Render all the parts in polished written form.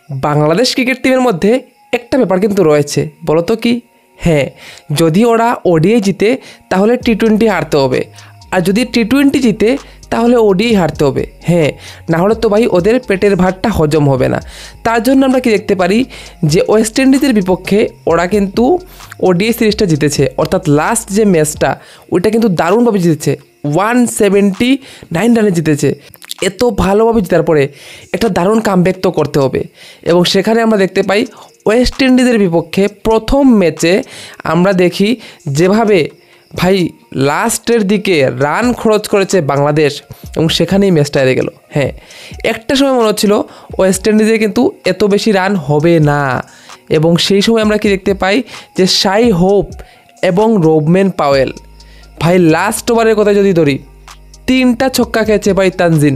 Bangladesh cricket টিমের মধ্যে একটা ব্যাপার কিন্তু রয়েছে, বলো তো কি? হ্যাঁ, যদি ওরা ওডিআই জিতে তাহলে টি-20 হারতে হবে, আর যদি টি-20 জিতে তাহলে ওডিআই হারতে হবে। হ্যাঁ, না হলে তো ভাই ওদের পেটের ভাতটা হজম হবে না। তার জন্য আমরা কি দেখতে পারি যে ওয়েস্ট ইন্ডিজের বিপক্ষে ওরা কিন্তু ওডিআই সিরিজটা জিতেছে, অর্থাৎ লাস্ট যে ম্যাচটা ওইটা কিন্তু দারুণভাবে জিতেছে, 179 রানে জিতেছে। এত ভালোভাবে জেতার পরে একটা দারুণ কামব্যাক তো করতে হবে, এবং সেখানে আমরা দেখতে পাই ওয়েস্ট ইন্ডিজের বিপক্ষে প্রথম ম্যাচে আমরা দেখি যেভাবে ভাই লাস্টের দিকে রান খরচ করেছে বাংলাদেশ, এবং সেখানেই ম্যাচটা হেরে গেল। হ্যাঁ, একটা সময় মনে হচ্ছিল ওয়েস্ট ইন্ডিজে কিন্তু এত বেশি রান হবে না, এবং সেই সময় আমরা কি দেখতে পাই যে শাই হোপ এবং রোবম্যান পাওয়েল, ভাই লাস্ট ওভারের কথা যদি ধরি 3টা ছক্কা খেয়েছে ভাই তানজিন,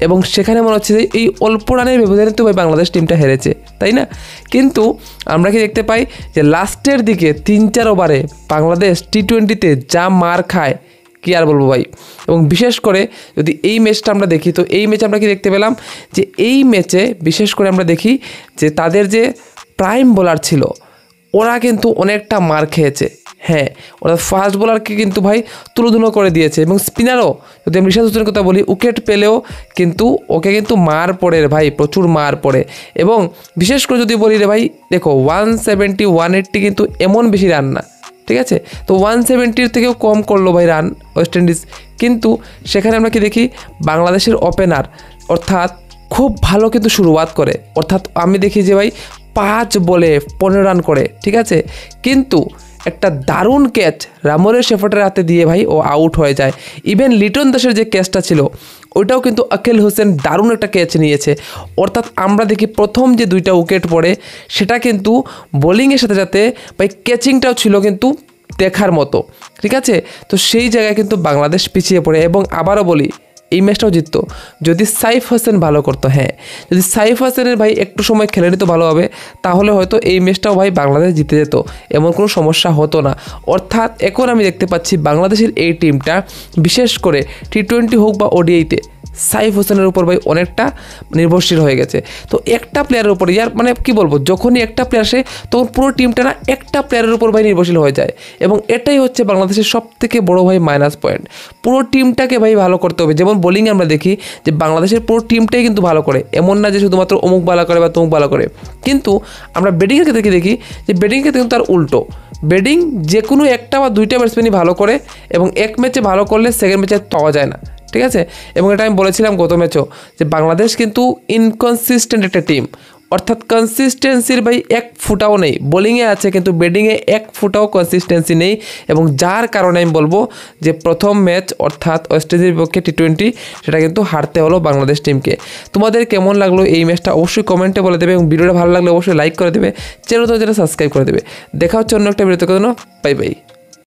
এবং সেখানে মনে হচ্ছে যে এই অল্প রানের ব্যবধানে তো ভাই বাংলাদেশ টিমটা হেরেছে, তাই না? কিন্তু আমরা কি দেখতে পাই যে লাস্টের দিকে 3-4 ওভারে বাংলাদেশ টি-20তে যা মার খায়, কি আর বলবো ভাই। এবং বিশেষ করে যদি এই ম্যাচটা আমরা দেখি, তো এই ম্যাচে আমরা কি দেখতে পেলাম যে এই ম্যাচে বিশেষ করে আমরা দেখি যে তাদের যে প্রাইম বোলার ছিল ওরা কিন্তু অনেকটা মার খেয়েছে। হ্যাঁ, ওরা ফাস্ট বোলারকে কিন্তু ভাই তুলোধুলো করে দিয়েছে, এবং স্পিনারও যদি আমি রিশাদ হোসেনের কথা বলি, উইকেট পেলেও কিন্তু ওকে কিন্তু মার পড়ে রে ভাই, প্রচুর মার পড়ে। এবং বিশেষ করে যদি বলি রে ভাই, দেখো 170 180 কিন্তু এমন বেশি রান না, ঠিক আছে? তো 170-র থেকেও কম করলো ভাই রান ওয়েস্ট ইন্ডিজ, কিন্তু সেখানে আমরা কি দেখি বাংলাদেশের ওপেনার অর্থাৎ খুব ভালো কিন্তু শুরুয়াত করে, অর্থাৎ আমি দেখি যে ভাই 5 বলে 15 রান করে, ঠিক আছে? কিন্তু একটা দারুণ ক্যাচ রামরের শেফার্টের হাতে দিয়ে ভাই ও আউট হয়ে যায়। ইভেন লিটন দাসের যে ক্যাচটা ছিল ওইটাও কিন্তু আকিল হোসেন দারুণ একটা ক্যাচ নিয়েছে। অর্থাৎ আমরা দেখি প্রথম যে 2টা উইকেট পড়ে সেটা কিন্তু বোলিংয়ের সাথে সাথে ভাই ক্যাচিংটাও ছিল কিন্তু দেখার মতো, ঠিক আছে? তো সেই জায়গায় কিন্তু বাংলাদেশ পিছিয়ে পড়ে, এবং আবারও বলি এই ম্যাচটাও জিততো যদি সাইফ হোসেন ভালো করতো। হ্যাঁ, যদি সাইফ হোসেনের ভাই একটু সময় খেলে নিত ভালোভাবে, তাহলে হয়তো এই ম্যাচটাও ভাই বাংলাদেশ জিতে যেত, এমন কোনো সমস্যা হতো না। অর্থাৎ এখন আমি দেখতে পাচ্ছি বাংলাদেশের এই টিমটা বিশেষ করে টি-20 হোক বা ওডিআইতে সাইফ হোসেনের উপর ভাই অনেকটা নির্ভরশীল হয়ে গেছে। তো একটা প্লেয়ারের উপর ইয়ার মানে কি বলবো, যখনই একটা প্লেয়ার আসে তখন পুরো টিমটা না একটা প্লেয়ারের উপর ভাই নির্ভরশীল হয়ে যায়, এবং এটাই হচ্ছে বাংলাদেশের সবথেকে বড় ভাই মাইনাস পয়েন্ট। পুরো টিমটাকে ভাই ভালো করতে হবে। যেমন বোলিংয়ে আমরা দেখি যে বাংলাদেশের পুরো টিমটাই কিন্তু ভালো করে, এমন না যে শুধুমাত্র অমুক ভালো করে বা তমুক ভালো করে। কিন্তু আমরা ব্যাটিংয়ের ক্ষেত্রে দেখি যে ব্যাটিংয়ের ক্ষেত্রে কিন্তু তার উল্টো, ব্যাটিং যে কোনো একটা বা 2টা ব্যাটসম্যানই ভালো করে, এবং এক ম্যাচে ভালো করলে সেকেন্ড ম্যাচে পাওয়া যায় না, ঠিক আছে? এবং এটা আমি বলেছিলাম গত ম্যাচও যে বাংলাদেশ কিন্তু ইনকনসিস্টেন্ট একটা টিম, অর্থাৎ কনসিস্টেন্সির ভাই 1 ফুটাও নেই। বোলিংয়ে আছে কিন্তু ব্যাটিংয়ে 1 ফুটাও কনসিস্টেন্সি নেই, এবং যার কারণে আমি বলবো যে প্রথম ম্যাচ অর্থাৎ ওয়েস্ট ইন্ডিজের বিপক্ষে টি-20 সেটা কিন্তু হারতে হলো বাংলাদেশ টিমকে। তোমাদের কেমন লাগলো এই ম্যাচটা অবশ্যই কমেন্টে বলে দেবে, এবং ভিডিওটা ভালো লাগলে অবশ্যই লাইক করে দেবে, চ্যানেলটা সাবস্ক্রাইব করে দেবে। দেখা হচ্ছে অন্য একটা ভিডিওতে। Bye bye.